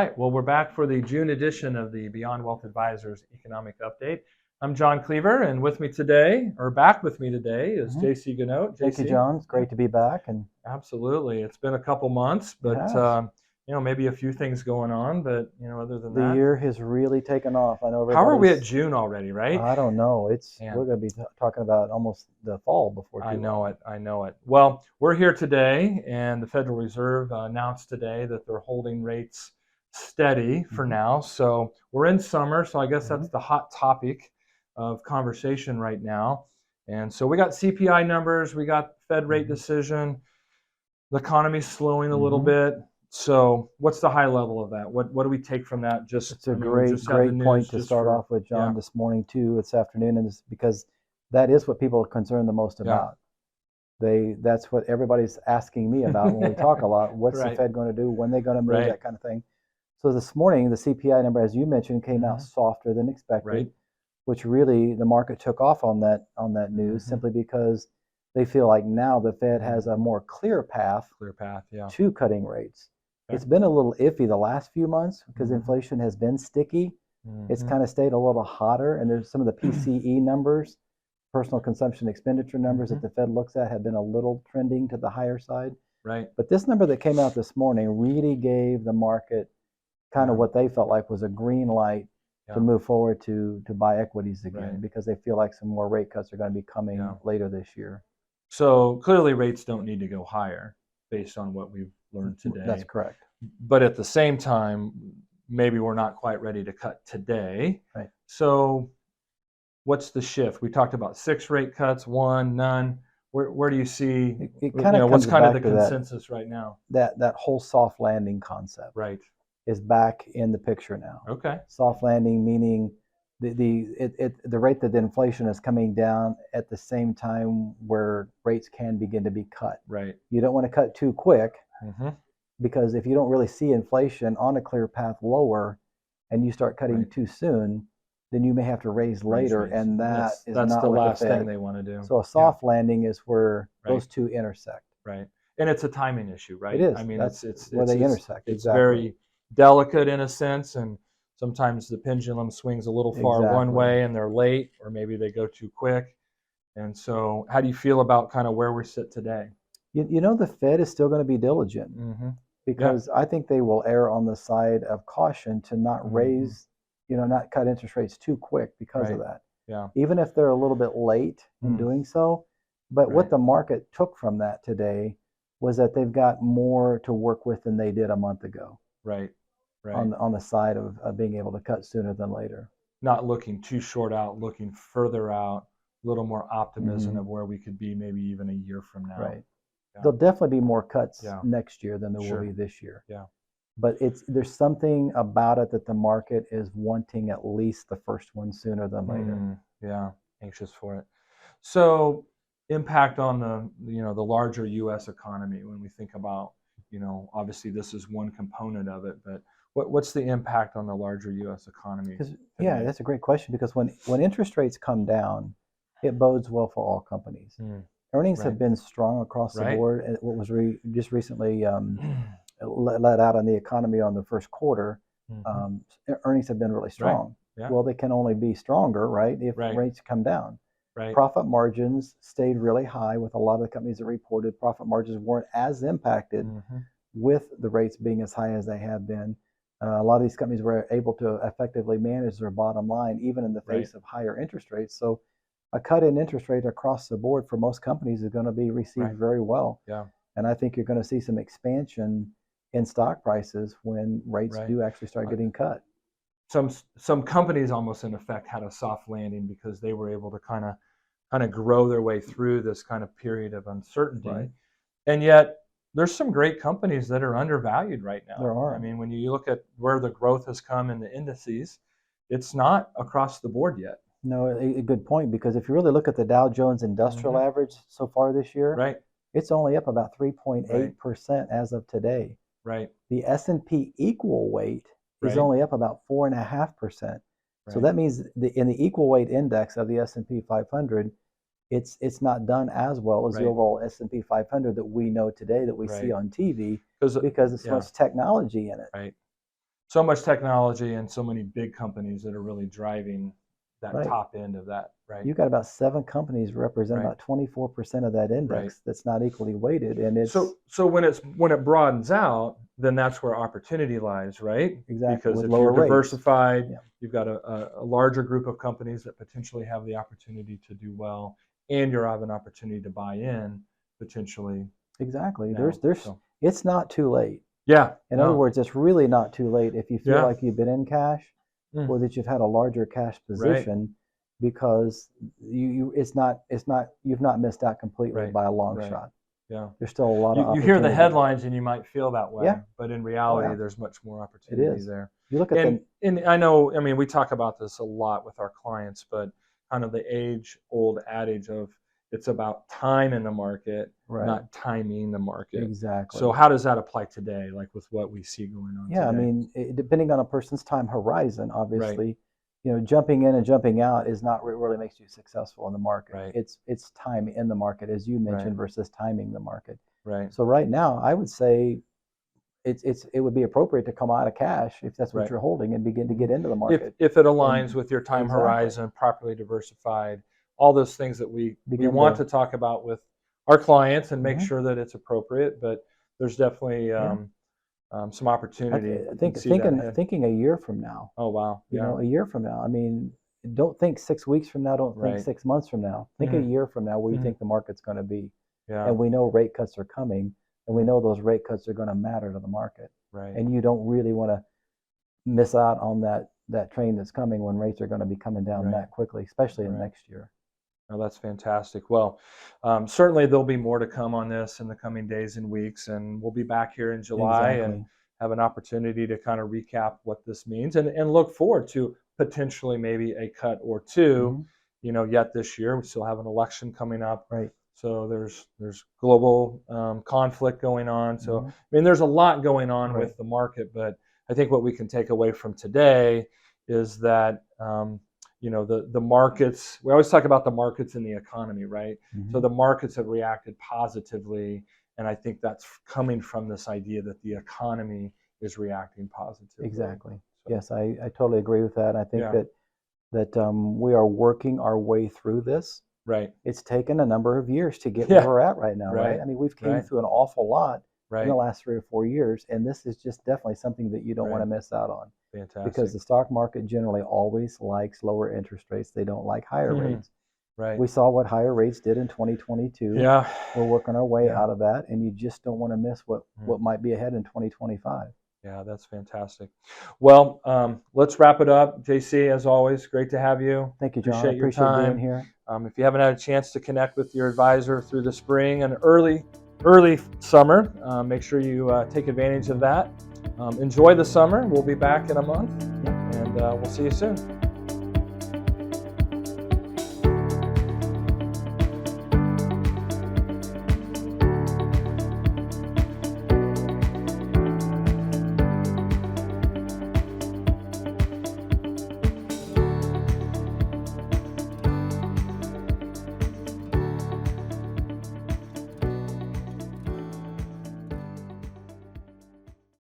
right. Well, we're back for the June edition of the Beyond Wealth Advisors Economic Update. I'm John Cleaver, and with me today, or back with me today, is JC Ganote. Thank you, John. It's great to be back. And absolutely, it's been a couple months, but maybe a few things going on. But other than that, the year has really taken off. I know. How are we at June already? Right? I don't know. We're going to be talking about almost the fall before too long. I know it. Well, we're here today, and the Federal Reserve announced today that they're holding rates steady for now. So we're in summer, so I guess that's the hot topic of conversation right now. And so we got CPI numbers, we got Fed rate decision, the economy's slowing a little bit. So what's the high level of that? What do we take from that? It's a great point to start off with, John, this morning too, this afternoon, and because that is what people are concerned the most about. That's what everybody's asking me about when we talk a lot. What's the Fed going to do? When they're going to move, that kind of thing. So this morning, the CPI number, as you mentioned, came out softer than expected, which really the market took off on that news simply because they feel like now the Fed has a more clear path to cutting rates. It's been a little iffy the last few months because inflation has been sticky. It's kind of stayed a little hotter, and there's some of the PCE numbers, personal consumption expenditure numbers that the Fed looks at have been a little trending to the higher side. But this number that came out this morning really gave the market kind of what they felt like was a green light to move forward to buy equities again because they feel like some more rate cuts are going to be coming later this year. So clearly rates don't need to go higher based on what we've learned today. That's correct. But at the same time, maybe we're not quite ready to cut today. So what's the shift? We talked about 6 rate cuts, 1, none. Where do you see, what's kind of the consensus right now? That whole soft landing concept is back in the picture now. Soft landing meaning the rate that the inflation is coming down at the same time where rates can begin to be cut. You don't want to cut too quick because if you don't really see inflation on a clear path lower and you start cutting too soon, then you may have to raise later, and that's not the last thing they want to do. So a soft landing is where those two intersect. And it's a timing issue, right? It is. I mean, it's where they intersect. It's very delicate in a sense, and sometimes the pendulum swings a little far one way and they're late, or maybe they go too quick. And so how do you feel about kind of where we sit today? The Fed is still going to be diligent because I think they will err on the side of caution to not raise, not cut interest rates too quick because of that. Even if they're a little bit late in doing so. But what the market took from that today was that they've got more to work with than they did a month ago. On the side of being able to cut sooner than later. Not looking too short out, looking further out, a little more optimism of where we could be maybe even a year from now. There'll definitely be more cuts next year than there will be this year. But there's something about it that the market is wanting at least the first one sooner than later. Anxious for it. So impact on the larger U.S. economy when we think about, obviously this is one component of it, but what's the impact on the larger U.S. economy? That's a great question because when interest rates come down, it bodes well for all companies. Earnings have been strong across the board. What was just recently let out on the economy on the first quarter, earnings have been really strong. Well, they can only be stronger, if rates come down. Profit margins stayed really high with a lot of the companies that reported. Profit margins weren't as impacted with the rates being as high as they have been. A lot of these companies were able to effectively manage their bottom line even in the face of higher interest rates. So a cut in interest rate across the board for most companies is going to be received very well. And I think you're going to see some expansion in stock prices when rates do actually start getting cut. Some companies almost in effect had a soft landing because they were able to kind of grow their way through this kind of period of uncertainty. And yet there's some great companies that are undervalued right now. There are. I mean, when you look at where the growth has come in the indices, it's not across the board yet. No, a good point, because if you really look at the Dow Jones Industrial Average so far this year, it's only up about 3.8% as of today. The S&P equal weight is only up about 4.5%. So that means in the equal weight index of the S&P 500, it's not done as well as the overall S&P 500 that we know today, that we see on TV, because it's so much technology in it. so much technology and so many big companies that are really driving that Right. top end of that, right? You've got about 7 companies represent Right. about 24% of that index that's not equally weighted, and it's So when it broadens out, then that's where opportunity lies, right? exactly Because with if lower you're rates. diversified, Yeah. you've got a larger group of companies that potentially have the opportunity to do well, and you have an opportunity to buy in potentially. Exactly. Now, so. It's not too late. Yeah. In other words, it's really not too late if you feel Yeah. like you've been in cash or that you've had a larger cash position, because you've not missed out completely by a long shot. Yeah. There's still a lot of You hear the opportunity. headlines and you might feel that way, Yeah. but in reality, yeah. there's much more It opportunity is. there. You look at And I know, I mean, we talk about this a lot with our clients, but kind of the age-old adage of it's about time in the market, right. not timing the market. Exactly. So how does that apply today, like with what we see going on Yeah, I today? mean, depending on a person's time horizon, obviously, jumping in and jumping out is not what really makes you successful in the market. Right. It's time in the market, as you mentioned, Right. versus timing the market. Right. So right now, I would say it would be appropriate to come out of cash if that's what Right. you're holding and begin to get into the market. If it aligns with your time Exactly. horizon, properly diversified, all those things that we Begin want to- to talk about with our clients and make Mhm. sure that it's appropriate, but there's definitely some opportunity. I You think can see that ahead. thinking a year from now, Oh, wow. Yeah. a year from now. I mean, don't think 6 weeks from now. Don't think Right. 6 months from now. Think a Mhm. year from now where you Mhm. think the market's going to be. Yeah. And we know rate cuts are coming, and we Mhm. know those rate cuts are going to matter to the market. Right. And you don't really want to miss out on that train that's coming when rates are going to be coming down Right. that quickly, especially in Right. next year. Oh, that's fantastic. Well, certainly there'll be more to come on this in the coming days and weeks, and we'll be back here in July and Exactly. have an opportunity to kind of recap what this means and look forward to potentially maybe a cut or two, Mhm. Yet this year. We still have an election coming up. Right. So there's global conflict going on. So, Mhm. I mean, there's a lot going on Right. with the market, but I think what we can take away from today is that, the markets, we always talk about the markets and the economy, right? So Mhm. the markets have reacted positively. And I think that's coming from this idea that the economy is reacting positively. Exactly. So, Yes, I totally agree with that. I think Yeah. that we are working our way through this. right, It's taken a number of years to get Yeah. where we're at right now, right? Right. I mean, we've came Right. through an awful lot in right. the last 3 or 4 years, and this is just definitely something that you don't want to Right. miss out on, Fantastic. because the stock market generally always likes lower interest rates. They don't like higher Mhm. rates. Right. We saw what higher rates did in 2022. Yeah. We're working our way Yeah. out of that, and you just don't want to miss what Mhm. might be ahead in 2025. Yeah, that's fantastic. Well, let's wrap it up. JC, as always, great to have you. Thank you, John. Appreciate I your appreciate time. being here. If you haven't had a chance to connect with your advisor through the spring and early summer, make sure you take advantage of that. Enjoy the summer. We'll be back in a month, and we'll see you soon.